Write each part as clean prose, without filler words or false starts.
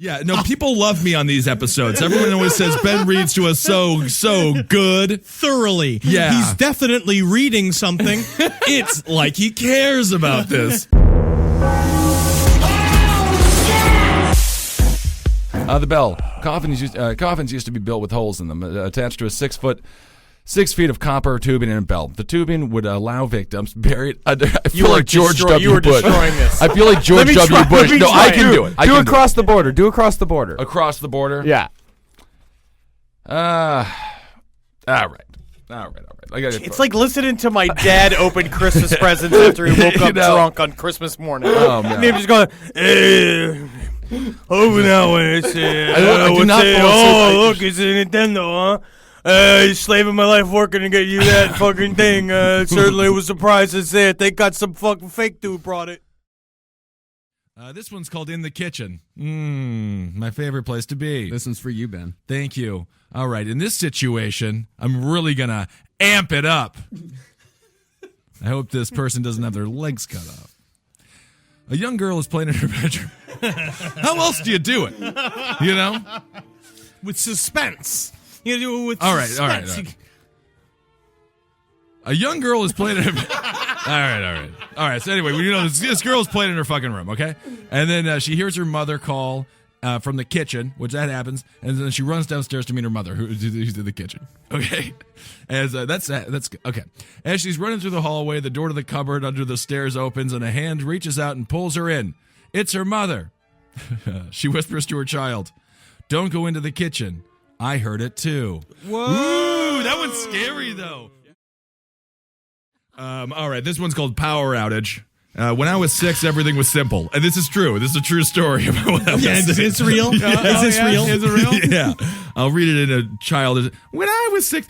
Yeah, no, people love me on these episodes. Everyone always says Ben reads to us so good. Thoroughly. Yeah. He's definitely reading something. It's like he cares about this. The bell. Coffins used to be built with holes in them, attached to a 6 feet of copper tubing and a bell. The tubing would allow victims buried under. I feel like George W. Bush. Destroying this. I feel like George W. Bush. No, I can do it. Do across the border. Do across the border. Across the border? Yeah. All right. It's like listening to my dad open Christmas presents after he woke up drunk on Christmas morning. Oh, man. And he was just going, open that one. It's, look, it's a Nintendo, huh? Slaving my life working to get you that fucking thing. Certainly was surprised to see it. They got some fucking fake dude brought it. This one's called In the Kitchen. My favorite place to be. This one's for you, Ben. Thank you. All right, in this situation, I'm really going to amp it up. I hope this person doesn't have their legs cut off. A young girl is playing in her bedroom. How else do you do it? You know? With suspense. You do it with All right. suspense. A young girl is playing in her All right. So anyway, this girl's playing in her fucking room, okay? And then she hears her mother call from the kitchen, which that happens, and then she runs downstairs to meet her mother, who's in the kitchen, okay? As that's okay. As she's running through the hallway, the door to the cupboard under the stairs opens, and a hand reaches out and pulls her in. It's her mother. She whispers to her child, "Don't go into the kitchen. I heard it too." Whoa! Ooh, that one's scary though. All right, this one's called Power Outage. When I was 6, everything was simple. And this is true. This is a true story about when I was 6. It's real? Is this real? Is it real? Yeah. I'll read it in a child. When I was 6...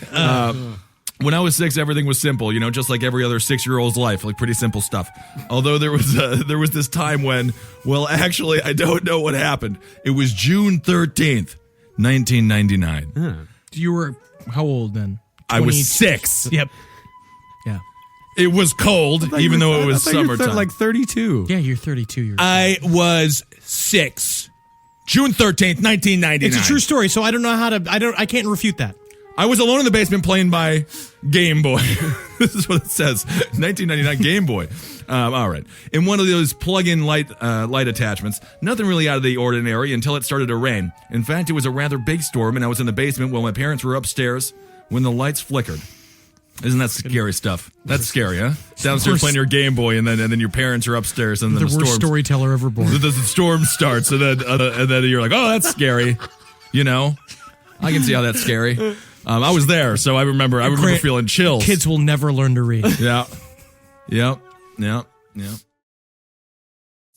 when I was 6, everything was simple, just like every other 6-year-old's life, like pretty simple stuff. Although there was this time when, well, actually, I don't know what happened. It was June 13th, 1999. You were how old then? I was 6. Yep. Yeah. It was cold, even though it was summertime. Like 32. Yeah, you're 32 years old. I was 6. June 13th, 1999. It's a true story, so I don't know how to. I can't refute that. I was alone in the basement playing my Game Boy. This is what it says. 1999 Game Boy. All right. In one of those plug-in light attachments. Nothing really out of the ordinary until it started to rain. In fact, it was a rather big storm, and I was in the basement while my parents were upstairs when the lights flickered. Isn't that scary stuff? That's scary, huh? Downstairs playing your Game Boy, and then your parents are upstairs, and then the worst storyteller ever born. The storm starts, and then you're like, oh, that's scary. I can see how that's scary. I was there, so I remember feeling chills. Kids will never learn to read. Yeah. Yep. It's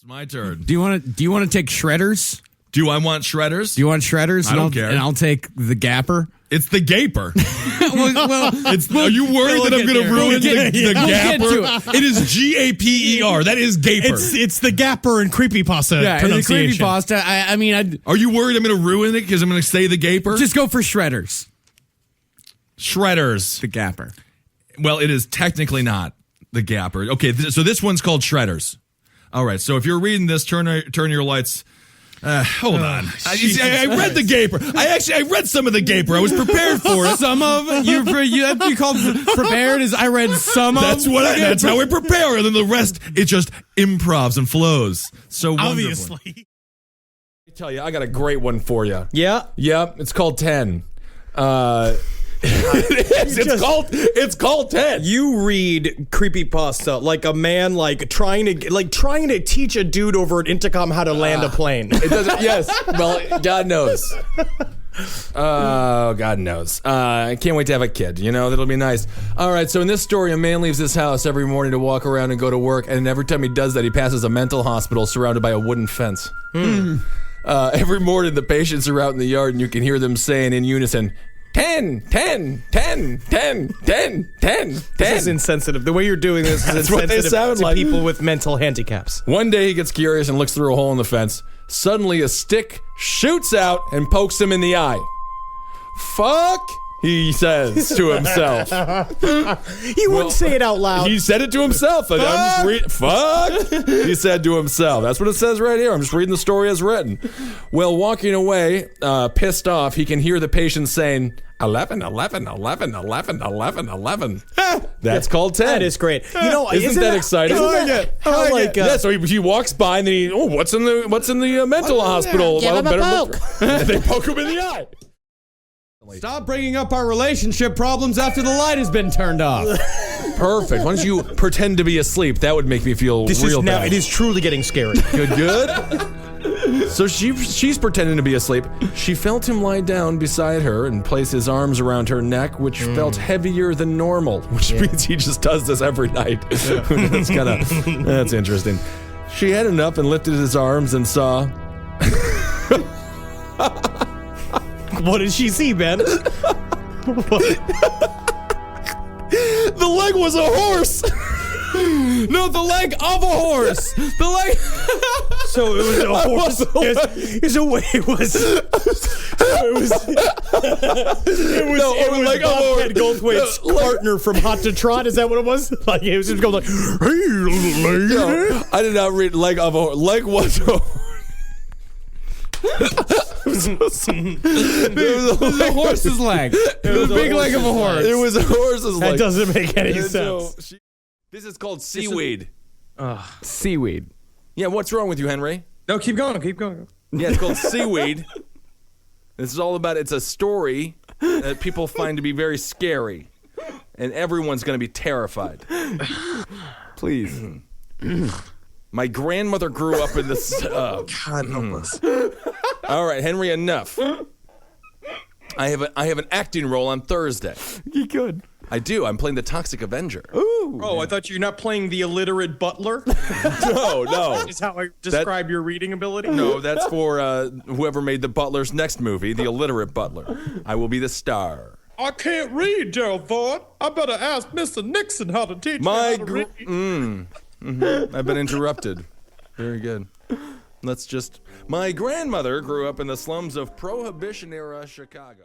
my turn. Do you want to take shredders? Do I want shredders? Do you want shredders? I don't care. And I'll take the gapper. It's the gaper. Are you worried that I'm going to ruin the gapper? It is Gaper. That is gaper. It's the gapper and creepypasta pronunciation. The creepypasta. I mean, are you worried I'm going to ruin it because I'm going to say the gaper? Just go for shredders. Shredders. The gapper. Well, it is technically not the gapper. Okay, so this one's called shredders. All right, so if you're reading this, turn your lights. Hold on. I read the gaper. I read some of the gaper. I was prepared for it. Some of you called prepared as I read some of. That's how we prepare, and then the rest it just improvs and flows. So obviously. I tell you, I got a great one for you. Yeah. Yep. It's called 10. It's called 10. You read creepypasta like a man trying to teach a dude over an intercom how to land a plane. It doesn't. Yes. Well, God knows. Oh, God knows. I can't wait to have a kid. That'll be nice. All right. So in this story, a man leaves his house every morning to walk around and go to work, and every time he does that, he passes a mental hospital surrounded by a wooden fence. Every morning, the patients are out in the yard, and you can hear them saying in unison, 10, 10, 10, 10, 10, 10, 10. This is insensitive. The way you're doing this is insensitive to people with mental handicaps. One day he gets curious and looks through a hole in the fence. Suddenly a stick shoots out and pokes him in the eye. Fuck he says to himself. He wouldn't say it out loud. He said it to himself. I'm just reading. Fuck. He said to himself. That's what it says right here. I'm just reading the story as written. Well, walking away, pissed off, he can hear the patient saying, 11, 11, 11, 11, 11, 11. That's called 10. That is great. You know, Isn't that exciting? Yeah, so he walks by and then what's in the mental hospital? Give him a poke. They poke him in the eye. Stop bringing up our relationship problems after the light has been turned off. Perfect. Why don't you pretend to be asleep? That would make me feel real bad. It is truly getting scary. Good. So she's pretending to be asleep. She felt him lie down beside her and place his arms around her neck, which felt heavier than normal, which means he just does this every night. That's interesting. She had enough and lifted his arms and saw. What did she see, Ben? The leg was a horse. No, the leg of a horse. The leg. So it was a horse. It was like Bobcat Goldthwait's partner from Hot to Trot. Is that what it was? Like it was just going like, hey, lady. No, I did not read leg of a horse. Leg was a horse. It was a horse's leg. It was a big leg of a horse. It was a horse's leg. That doesn't make any sense. This is called seaweed. Seaweed. Yeah, what's wrong with you, Henry? No, keep going. Keep going. Yeah, it's called seaweed. This is all about, it's a story that people find to be very scary. And everyone's going to be terrified. Please. My grandmother grew up in this. God help us. All right, Henry, enough. I have an acting role on Thursday. You could. I do. I'm playing the Toxic Avenger. Ooh. Oh, I thought you're not playing the illiterate butler. No. Is how I describe your reading ability. No, that's for whoever made the Butler's next movie, The Illiterate Butler. I will be the star. I can't read, Gerald Ford. I better ask Mr. Nixon how to teach me how to read. I've been interrupted. Very good. My grandmother grew up in the slums of Prohibition-era Chicago.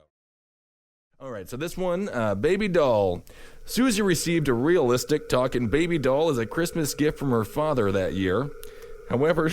All right, so this one, baby doll. Susie received a realistic talking baby doll as a Christmas gift from her father that year. However,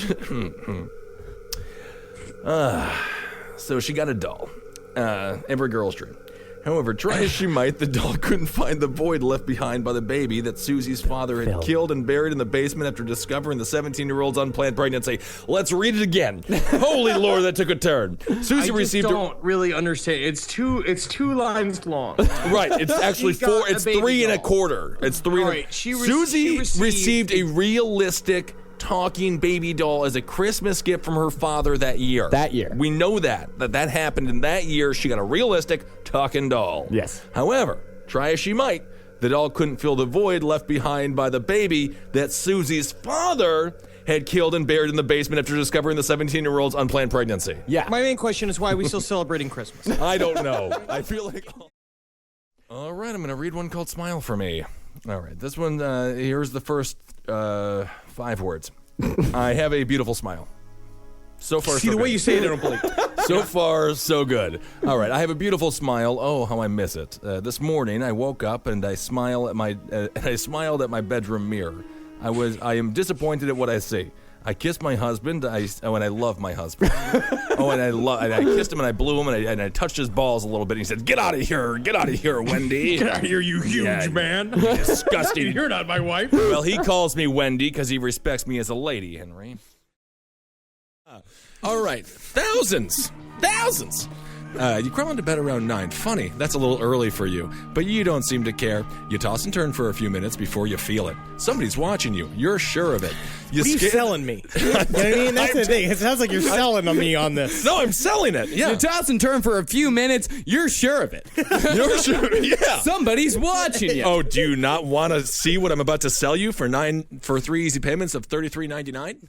so she got a doll. Every girl's dream. However, try as she might, the doll couldn't find the void left behind by the baby that Susie's father had killed and buried in the basement after discovering the 17-year-old's unplanned pregnancy. Let's read it again. Holy Lord, that took a turn. Susie received. I don't really understand. It's two lines long. Right. It's actually four. It's 3 1/4. It's 3. All right, Susie received a realistic talking baby doll as a Christmas gift from her father that year. That year. We know that happened in that year. She got a realistic talking doll. Yes. However, try as she might, the doll couldn't fill the void left behind by the baby that Susie's father had killed and buried in the basement after discovering the 17-year-old's unplanned pregnancy. Yeah. My main question is why are we still celebrating Christmas? I don't know. I feel like... All right, I'm going to read one called Smile for Me. All right, this one, here's the first 5 words. I have a beautiful smile. So far, See, so the good. way you say it, I don't believe. So far, so good. All right, I have a beautiful smile. Oh, how I miss it. This morning, I woke up and I smiled at my bedroom mirror. I am disappointed at what I see. I kissed my husband. And I love my husband. And I kissed him and I blew him and I touched his balls a little bit. And he said, "Get out of here, Wendy." Get out of here, you huge man. Disgusting. You're not my wife. Well, he calls me Wendy because he respects me as a lady, Henry. All right, thousands. You crawl into bed around 9. Funny, that's a little early for you, but you don't seem to care. You toss and turn for a few minutes before you feel it. Somebody's watching you. You're sure of it. What are you selling me? You know what I mean? That's the thing. It sounds like you're selling me on this. No, I'm selling it. Yeah. You toss and turn for a few minutes, you're sure of it. You're sure. Yeah. Somebody's watching you. Oh, do you not want to see what I'm about to sell you for 3 easy payments of $33.99?